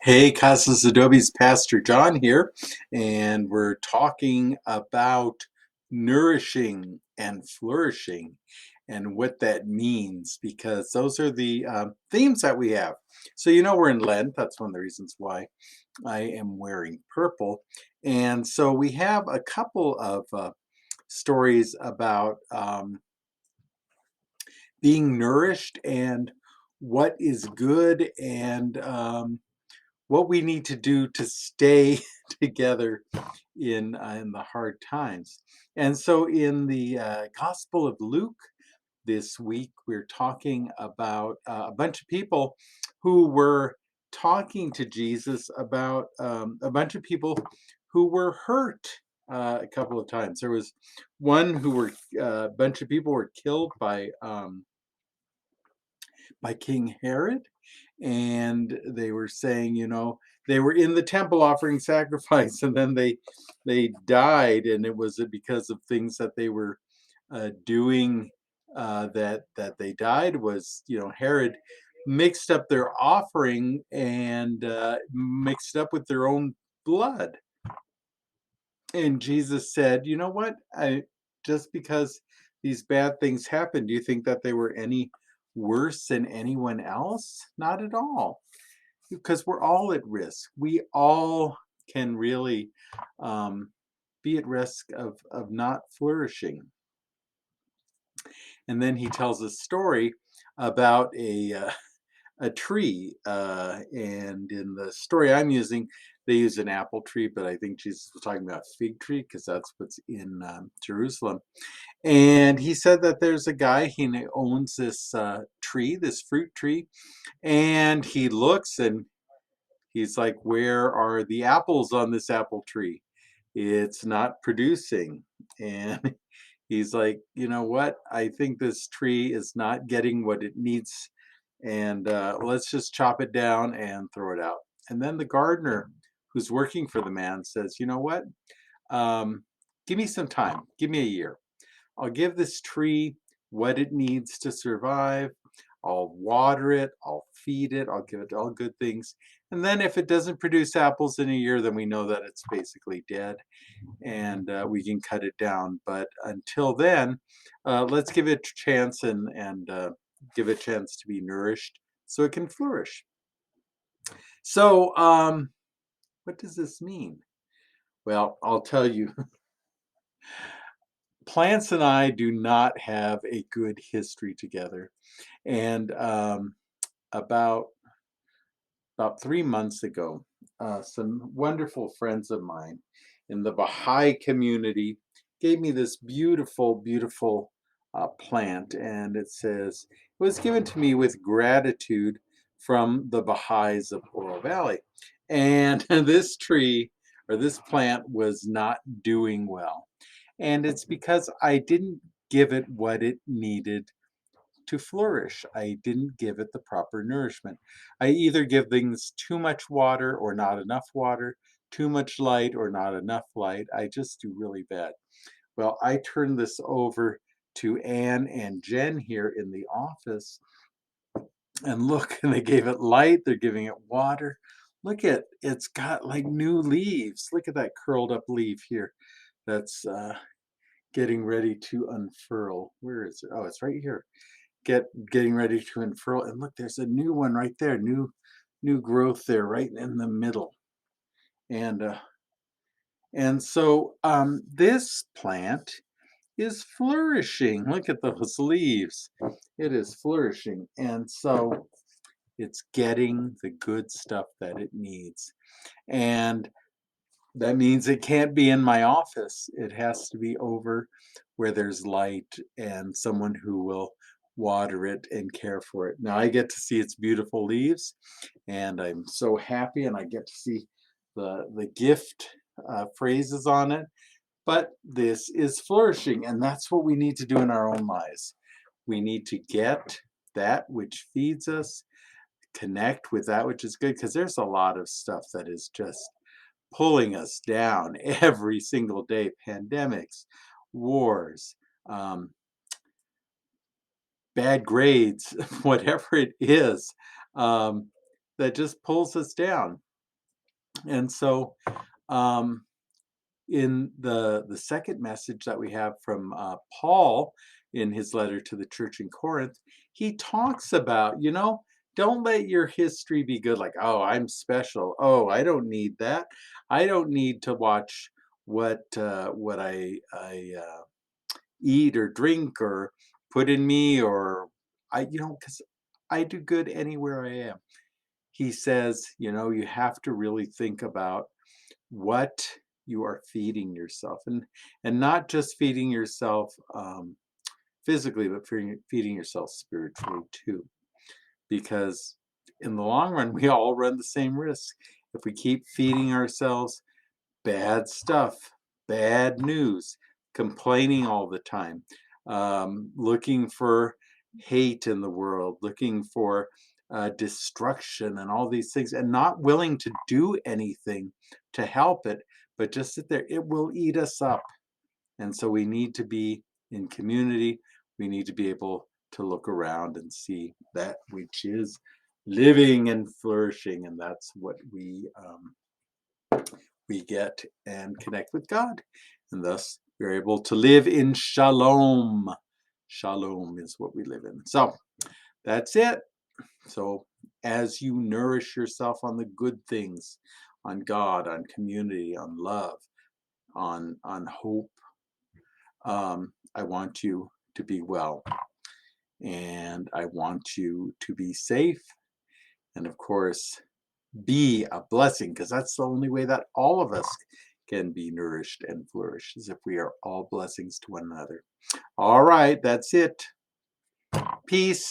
Hey, Cosmos Adobe's Pastor John here, and we're talking about nourishing and flourishing and what that means because those are the themes that we have. So, we're in Lent. That's one of the reasons why I am wearing purple. And so, we have a couple of stories about being nourished and what is good and what we need to do to stay together in the hard times. And so, in the Gospel of Luke this week, we're talking about a bunch of people who were talking to Jesus about a bunch of people who were hurt a couple of times. There was one who were a bunch of people were killed by King Herod, and they were saying, they were in the temple offering sacrifice, and then they died, and it was because of things that they were doing that they died. Was Herod mixed up their offering and mixed up with their own blood, and Jesus said, "You know what? I Just because these bad things happened, do you think that they were any worse than anyone else? Not at all, because we're all at risk. We all can really be at risk of not flourishing." And then he tells a story about a tree. And in the story I'm using, they use an apple tree, but I think Jesus was talking about a fig tree because that's what's in Jerusalem. And he said that there's a guy, he owns this tree, this fruit tree, and he looks and he's like, "Where are the apples on this apple tree? It's not producing." And he's like, "You know what? I think this tree is not getting what it needs, and let's just chop it down and throw it out." And then the gardener who's working for the man says, "You know what? Um, Give me some time. Give me a year. I'll give this tree what it needs to survive. I'll water it, I'll feed it, I'll give it all good things. And then if it doesn't produce apples in a year, then we know that it's basically dead and we can cut it down. But until then, let's give it a chance and give it a chance to be nourished so it can flourish." So, what does this mean? Well, I'll tell you, plants and I do not have a good history together. And about about 3 months ago, some wonderful friends of mine in the Baha'i community gave me this beautiful, beautiful plant, and it says it was given to me with gratitude from the Baha'is of Oro Valley. And this tree or this plant was not doing well, and it's because I didn't give it what it needed to flourish. I didn't give it the proper nourishment. I either give things too much water or not enough water, too much light or not enough light. I just do really bad. Well, I turned this over to Anne and Jen here in the office, and look, and they gave it light, they're giving it water. Look at it's got like new leaves. Look at that curled up leaf here. That's getting ready to unfurl. Where is it? Oh, it's right here. Getting ready to unfurl, and look, there's a new one right there, new growth there right in the middle. And uh and so this plant is flourishing. Look at those leaves. It is flourishing, and so it's getting the good stuff that it needs. And that means it can't be in my office. It has to be over where there's light and someone who will water it and care for it. Now I get to see its beautiful leaves, and I'm so happy, and I get to see the gift phrases on it. But this is flourishing, and that's what we need to do in our own lives. We need to get that which feeds us, connect with that which is good, because there's a lot of stuff that is just pulling us down every single day. Pandemics, wars, um, bad grades, whatever it is, um, that just pulls us down. And so, um, in the second message that we have from Paul in his letter to the church in Corinth, he talks about, don't let your history be good, like, oh, I'm special. Oh, I don't need that. I don't need to watch what I eat or drink or put in me, or because I do good anywhere I am. He says, you have to really think about what you are feeding yourself, and not just feeding yourself physically, but feeding yourself spiritually too, because in the long run we all run the same risk if we keep feeding ourselves bad stuff, bad news, complaining all the time, looking for hate in the world, looking for destruction and all these things, and not willing to do anything to help it, but just sit there. It will eat us up. And so we need to be in community. We need to be able to look around and see that which is living and flourishing, and that's what we get and connect with God. And thus we're able to live in shalom. Shalom is what we live in. So that's it. So as you nourish yourself on the good things, on God, on community, on love, on hope, I want you to be well. And I want you to be safe. And of course, be a blessing, because that's the only way that all of us can be nourished and flourish, is if we are all blessings to one another. All right, that's it. Peace.